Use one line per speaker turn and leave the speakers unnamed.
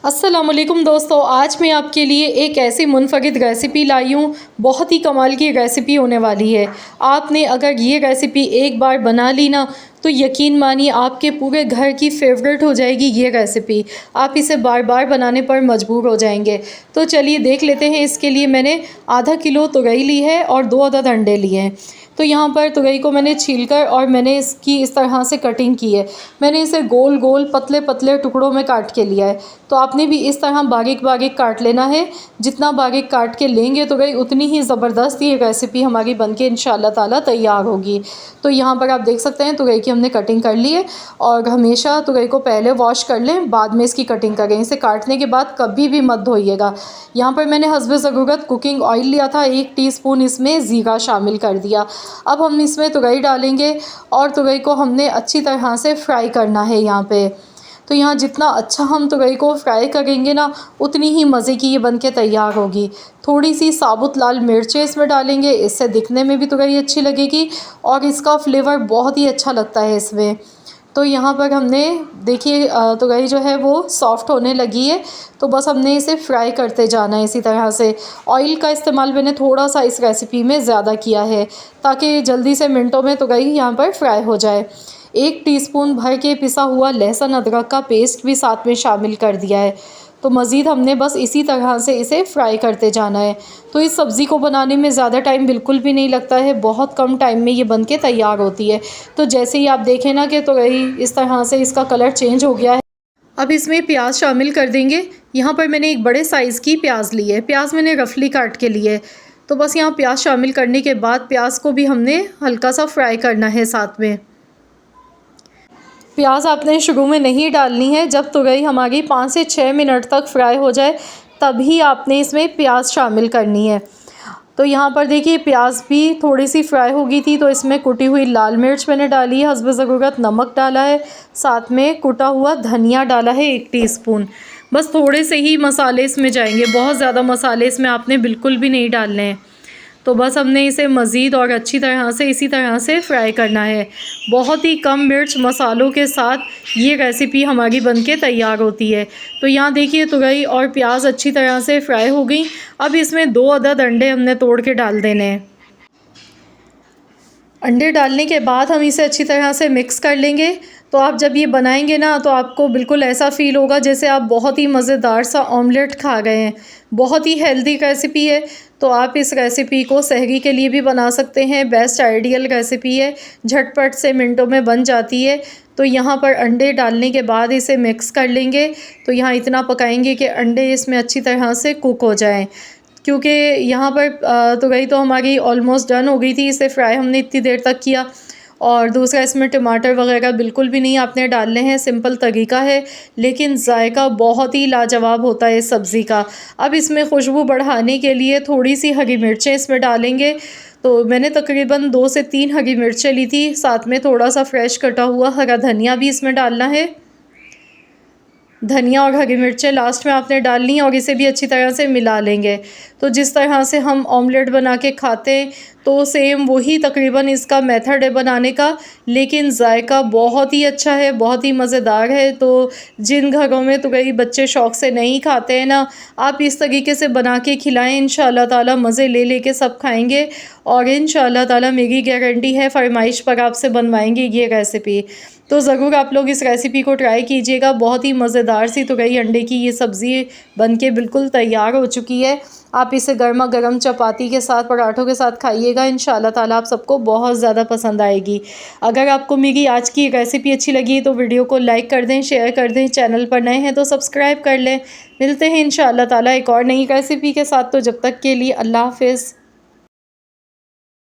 अस्सलामुअलैकुम दोस्तों, आज मैं आपके लिए एक ऐसी मुनफरिद रेसिपी लाई हूँ। बहुत ही कमाल की रेसिपी होने वाली है। आपने अगर ये रेसिपी एक बार बना ली ना तो यकीन मानिए आपके पूरे घर की फेवरेट हो जाएगी ये रेसिपी। आप इसे बार बार बनाने पर मजबूर हो जाएंगे। तो चलिए देख लेते हैं। इसके लिए मैंने आधा किलो तुरई ली है और 2 अदद अंडे लिए हैं। तो यहाँ पर तुरई को मैंने छीलकर और मैंने इसकी इस तरह से कटिंग की है। मैंने इसे गोल गोल पतले पतले टुकड़ों में काट के लिया है। तो आपने भी इस तरह बारीक बारीक काट लेना है। जितना बारीक काट के लेंगे तुरई उतनी ही ज़बरदस्त ये रेसिपी हमारी बनके इंशाल्लाह ताला तैयार होगी। तो यहाँ पर आप देख सकते हैं तुरई की हमने कटिंग कर ली है। और हमेशा तुरई को पहले वॉश कर लें, बाद में इसकी कटिंग करें। इसे काटने के बाद कभी भी मत धोइएगा। यहाँ पर मैंने हस्बे ज़रूरत कुकिंग ऑयल लिया था, 1 टीस्पून इसमें ज़ीरा शामिल कर दिया। अब हम इसमें तुरई डालेंगे और तुरई को हमने अच्छी तरह से फ्राई करना है यहाँ पे। तो यहाँ जितना अच्छा हम तुरई को फ्राई करेंगे ना उतनी ही मज़े की ये बनके तैयार होगी। थोड़ी सी साबुत लाल मिर्चें इसमें डालेंगे, इससे दिखने में भी तुरई अच्छी लगेगी और इसका फ्लेवर बहुत ही अच्छा लगता है इसमें। तो यहाँ पर हमने देखिए तुरई जो है वो सॉफ़्ट होने लगी है। तो बस हमने इसे फ्राई करते जाना है इसी तरह से। ऑयल का इस्तेमाल मैंने थोड़ा सा इस रेसिपी में ज़्यादा किया है ताकि जल्दी से मिनटों में तुरई यहाँ पर फ्राई हो जाए। 1 टीस्पून भर के पिसा हुआ लहसुन अदरक का पेस्ट भी साथ में शामिल कर दिया है। तो मज़ीद हमने बस इसी तरह से इसे फ्राई करते जाना है। तो इस सब्ज़ी को बनाने में ज़्यादा टाइम बिल्कुल भी नहीं लगता है, बहुत कम टाइम में ये बनके तैयार होती है। तो जैसे ही आप देखें ना कि तुरई इस तरह से इसका कलर चेंज हो गया है। अब इसमें प्याज शामिल कर देंगे। यहाँ पर मैंने एक बड़े साइज़ की प्याज ली है। प्याज मैंने रफली काट के ली है। तो बस यहाँ प्याज शामिल करने के बाद प्याज को भी हमने हल्का सा फ्राई करना है साथ में। प्याज आपने शुरू में नहीं डालनी है। जब तुरई हमारी 5 से 6 मिनट तक फ्राई हो जाए तभी आपने इसमें प्याज शामिल करनी है। तो यहाँ पर देखिए प्याज भी थोड़ी सी फ्राई हो गई थी। तो इसमें कुटी हुई लाल मिर्च मैंने डाली है, हस्बे ज़रूरत नमक डाला है, साथ में कुटा हुआ धनिया डाला है 1 टीस्पून। बस थोड़े से ही मसाले इसमें जाएंगे, बहुत ज़्यादा मसाले इसमें आपने बिल्कुल भी नहीं डालने हैं। तो बस हमने इसे मज़ीद और अच्छी तरह से इसी तरह से फ्राई करना है। बहुत ही कम मिर्च मसालों के साथ ये रेसिपी हमारी बनके तैयार होती है। तो यहाँ देखिए तुरई और प्याज अच्छी तरह से फ्राई हो गई। अब इसमें 2 अदद अंडे हमने तोड़ के डाल देने हैं। अंडे डालने के बाद हम इसे अच्छी तरह से मिक्स कर लेंगे। तो आप जब ये बनाएंगे ना तो आपको बिल्कुल ऐसा फ़ील होगा जैसे आप बहुत ही मज़ेदार सा ऑमलेट खा गए हैं। बहुत ही हेल्दी रेसिपी है। तो आप इस रेसिपी को सहरी के लिए भी बना सकते हैं। बेस्ट आइडियल रेसिपी है, झटपट से मिनटों में बन जाती है। तो यहाँ पर अंडे डालने के बाद इसे मिक्स कर लेंगे। तो यहाँ इतना पकाएंगे कि अंडे इसमें अच्छी तरह से कुक हो जाएं। क्योंकि यहाँ पर तुरई तो हमारी ऑलमोस्ट डन हो गई थी, इसे फ्राई हमने इतनी देर तक किया। और दूसरा इसमें टमाटर वगैरह बिल्कुल भी नहीं आपने डालने हैं, सिंपल तरीका है लेकिन जायका बहुत ही लाजवाब होता है इस सब्ज़ी का। अब इसमें खुशबू बढ़ाने के लिए थोड़ी सी हरी मिर्चें इसमें डालेंगे। तो मैंने तकरीबन 2 से 3 हरी मिर्चें ली थी, साथ में थोड़ा सा फ्रेश कटा हुआ हरा धनिया भी इसमें डालना है। धनिया और हरी मिर्चें लास्ट में आपने डालनी है और इसे भी अच्छी तरह से मिला लेंगे। तो जिस तरह से हम ऑमलेट बना के खाते हैं तो सेम वही तकरीबन इसका मेथड है बनाने का, लेकिन जायका बहुत ही अच्छा है, बहुत ही मज़ेदार है। तो जिन घरों में तो कई बच्चे शौक़ से नहीं खाते हैं ना, आप इस तरीके से बना के खिलाएं, इंशाल्लाह ताला मज़े ले लेके सब खाएंगे। और इंशाल्लाह ताला मेरी गारंटी है फरमाइश पर आपसे बनवाएंगे ये रेसिपी। तो ज़रूर आप लोग इस रेसिपी को ट्राई कीजिएगा। बहुत ही मज़ेदार सी तुरई अंडे की ये सब्ज़ी बनके बिल्कुल तैयार हो चुकी है। आप इसे गर्मा गर्म चपाती के साथ, पराठों के साथ खाइएगा, इंशाल्लाह ताला आप सबको बहुत ज़्यादा पसंद आएगी। अगर आपको मेरी आज की रेसिपी अच्छी लगी तो वीडियो को लाइक कर दें, शेयर कर दें। चैनल पर नए हैं तो सब्सक्राइब कर लें। मिलते हैं इंशाल्लाह ताला एक और नई रेसिपी के साथ। तो जब तक के लिए अल्लाह हाफ़िज़।